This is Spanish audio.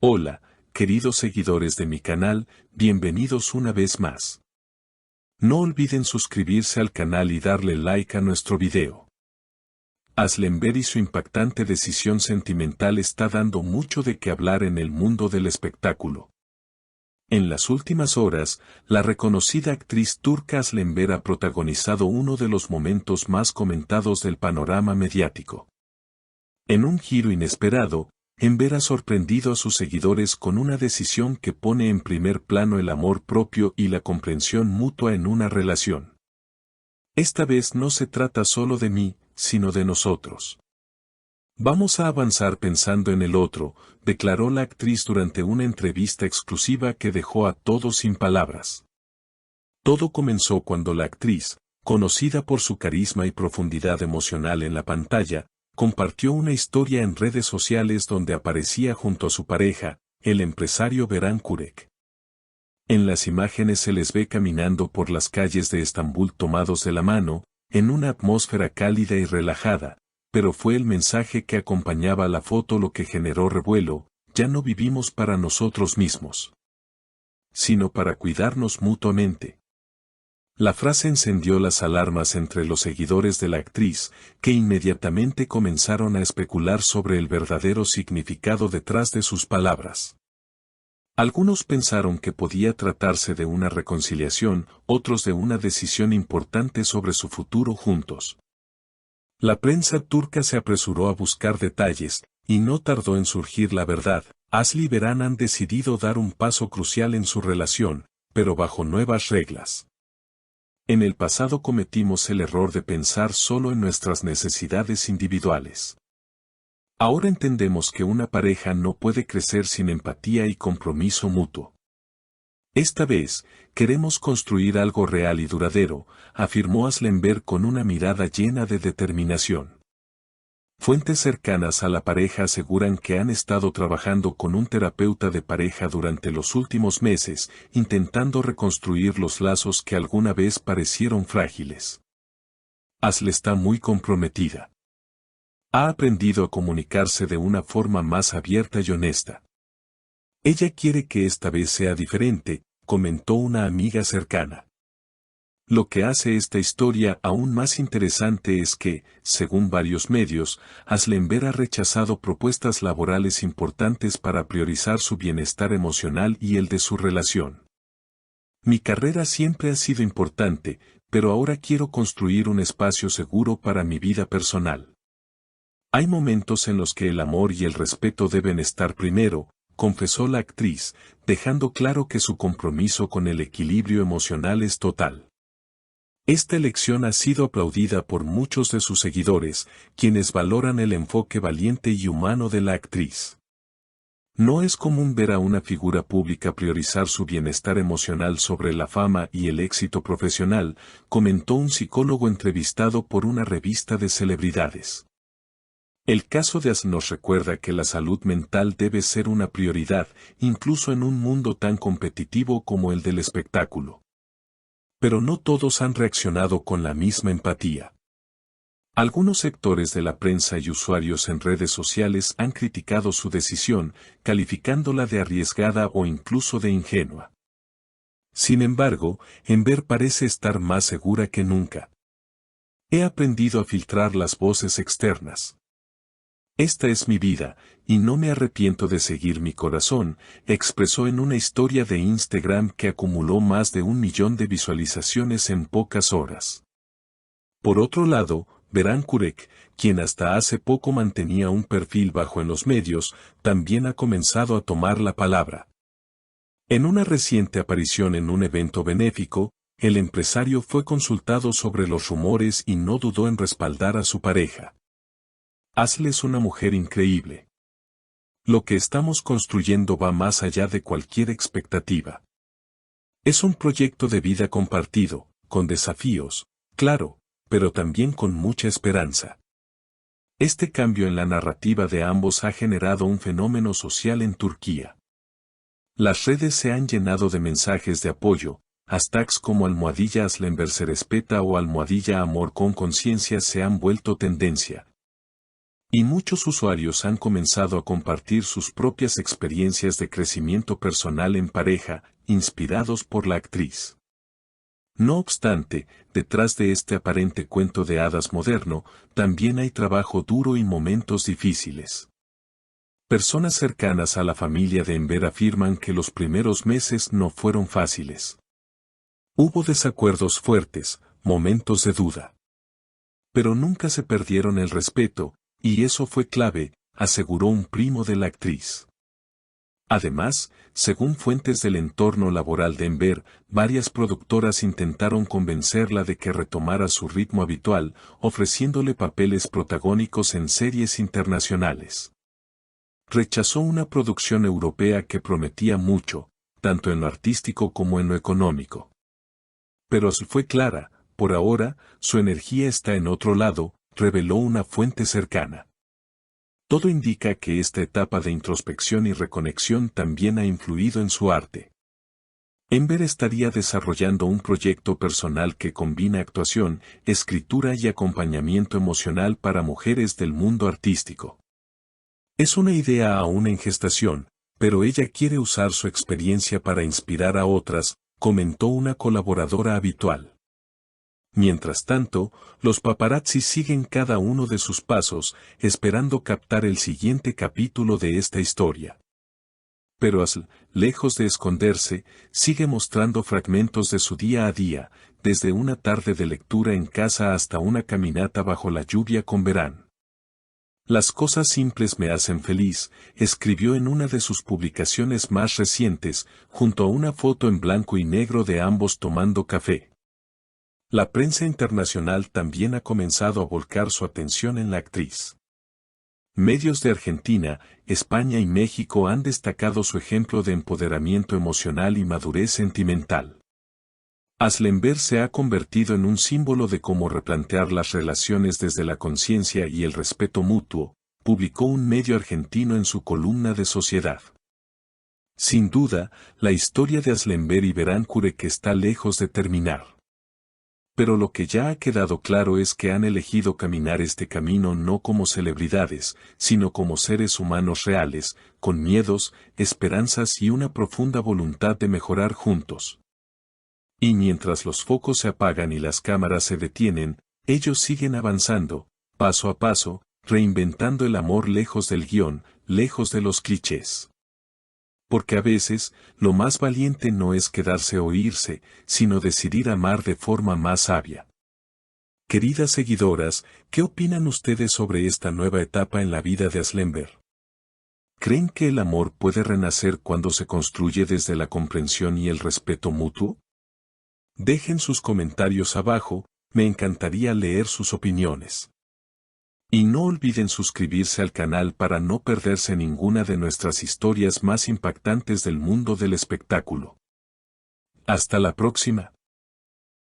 Hola, queridos seguidores de mi canal, bienvenidos una vez más. No olviden suscribirse al canal y darle like a nuestro video. Aslember y su impactante decisión sentimental está dando mucho de qué hablar en el mundo del espectáculo. En las últimas horas, la reconocida actriz turca Aslember ha protagonizado uno de los momentos más comentados del panorama mediático. En un giro inesperado, Enver ha sorprendido a sus seguidores con una decisión que pone en primer plano el amor propio y la comprensión mutua en una relación. Esta vez no se trata solo de mí, sino de nosotros. Vamos a avanzar pensando en el otro, declaró la actriz durante una entrevista exclusiva que dejó a todos sin palabras. Todo comenzó cuando la actriz, conocida por su carisma y profundidad emocional en la pantalla, compartió una historia en redes sociales donde aparecía junto a su pareja, el empresario Beran Kurek. En las imágenes se les ve caminando por las calles de Estambul tomados de la mano, en una atmósfera cálida y relajada, pero fue el mensaje que acompañaba la foto lo que generó revuelo: ya no vivimos para nosotros mismos, sino para cuidarnos mutuamente. La frase encendió las alarmas entre los seguidores de la actriz, que inmediatamente comenzaron a especular sobre el verdadero significado detrás de sus palabras. Algunos pensaron que podía tratarse de una reconciliación, otros de una decisión importante sobre su futuro juntos. La prensa turca se apresuró a buscar detalles, y no tardó en surgir la verdad. Asli y Beran han decidido dar un paso crucial en su relación, pero bajo nuevas reglas. En el pasado cometimos el error de pensar solo en nuestras necesidades individuales. Ahora entendemos que una pareja no puede crecer sin empatía y compromiso mutuo. Esta vez, queremos construir algo real y duradero, afirmó Aslember con una mirada llena de determinación. Fuentes cercanas a la pareja aseguran que han estado trabajando con un terapeuta de pareja durante los últimos meses, intentando reconstruir los lazos que alguna vez parecieron frágiles. Asle está muy comprometida. Ha aprendido a comunicarse de una forma más abierta y honesta. Ella quiere que esta vez sea diferente, comentó una amiga cercana. Lo que hace esta historia aún más interesante es que, según varios medios, Aslember ha rechazado propuestas laborales importantes para priorizar su bienestar emocional y el de su relación. Mi carrera siempre ha sido importante, pero ahora quiero construir un espacio seguro para mi vida personal. Hay momentos en los que el amor y el respeto deben estar primero, confesó la actriz, dejando claro que su compromiso con el equilibrio emocional es total. Esta elección ha sido aplaudida por muchos de sus seguidores, quienes valoran el enfoque valiente y humano de la actriz. No es común ver a una figura pública priorizar su bienestar emocional sobre la fama y el éxito profesional, comentó un psicólogo entrevistado por una revista de celebridades. El caso de As nos recuerda que la salud mental debe ser una prioridad, incluso en un mundo tan competitivo como el del espectáculo. Pero no todos han reaccionado con la misma empatía. Algunos sectores de la prensa y usuarios en redes sociales han criticado su decisión, calificándola de arriesgada o incluso de ingenua. Sin embargo, Enver parece estar más segura que nunca. He aprendido a filtrar las voces externas. Esta es mi vida, y no me arrepiento de seguir mi corazón, expresó en una historia de Instagram que acumuló más de 1 millón de visualizaciones en pocas horas. Por otro lado, Beran Kurek, quien hasta hace poco mantenía un perfil bajo en los medios, también ha comenzado a tomar la palabra. En una reciente aparición en un evento benéfico, el empresario fue consultado sobre los rumores y no dudó en respaldar a su pareja. Asle es una mujer increíble. Lo que estamos construyendo va más allá de cualquier expectativa. Es un proyecto de vida compartido, con desafíos, claro, pero también con mucha esperanza. Este cambio en la narrativa de ambos ha generado un fenómeno social en Turquía. Las redes se han llenado de mensajes de apoyo, hashtags como #Aslember se respeta o #Amor con conciencia se han vuelto tendencia. Y muchos usuarios han comenzado a compartir sus propias experiencias de crecimiento personal en pareja, inspirados por la actriz. No obstante, detrás de este aparente cuento de hadas moderno, también hay trabajo duro y momentos difíciles. Personas cercanas a la familia de Enver afirman que los primeros meses no fueron fáciles. Hubo desacuerdos fuertes, momentos de duda. Pero nunca se perdieron el respeto, y eso fue clave, aseguró un primo de la actriz. Además, según fuentes del entorno laboral de Enver, varias productoras intentaron convencerla de que retomara su ritmo habitual, ofreciéndole papeles protagónicos en series internacionales. Rechazó una producción europea que prometía mucho, tanto en lo artístico como en lo económico. Pero fue clara, por ahora, su energía está en otro lado, reveló una fuente cercana. Todo indica que esta etapa de introspección y reconexión también ha influido en su arte. Enver estaría desarrollando un proyecto personal que combina actuación, escritura y acompañamiento emocional para mujeres del mundo artístico. Es una idea aún en gestación, pero ella quiere usar su experiencia para inspirar a otras, comentó una colaboradora habitual. Mientras tanto, los paparazzi siguen cada uno de sus pasos, esperando captar el siguiente capítulo de esta historia. Pero lejos de esconderse, sigue mostrando fragmentos de su día a día, desde una tarde de lectura en casa hasta una caminata bajo la lluvia con Verán. Las cosas simples me hacen feliz, escribió en una de sus publicaciones más recientes, junto a una foto en blanco y negro de ambos tomando café. La prensa internacional también ha comenzado a volcar su atención en la actriz. Medios de Argentina, España y México han destacado su ejemplo de empoderamiento emocional y madurez sentimental. Aslenberg se ha convertido en un símbolo de cómo replantear las relaciones desde la conciencia y el respeto mutuo, publicó un medio argentino en su columna de Sociedad. Sin duda, la historia de Aslenberg y Berancourt está lejos de terminar. Pero lo que ya ha quedado claro es que han elegido caminar este camino no como celebridades, sino como seres humanos reales, con miedos, esperanzas y una profunda voluntad de mejorar juntos. Y mientras los focos se apagan y las cámaras se detienen, ellos siguen avanzando, paso a paso, reinventando el amor lejos del guión, lejos de los clichés. Porque a veces, lo más valiente no es quedarse o irse, sino decidir amar de forma más sabia. Queridas seguidoras, ¿qué opinan ustedes sobre esta nueva etapa en la vida de Aslenberg? ¿Creen que el amor puede renacer cuando se construye desde la comprensión y el respeto mutuo? Dejen sus comentarios abajo, me encantaría leer sus opiniones. Y no olviden suscribirse al canal para no perderse ninguna de nuestras historias más impactantes del mundo del espectáculo. Hasta la próxima.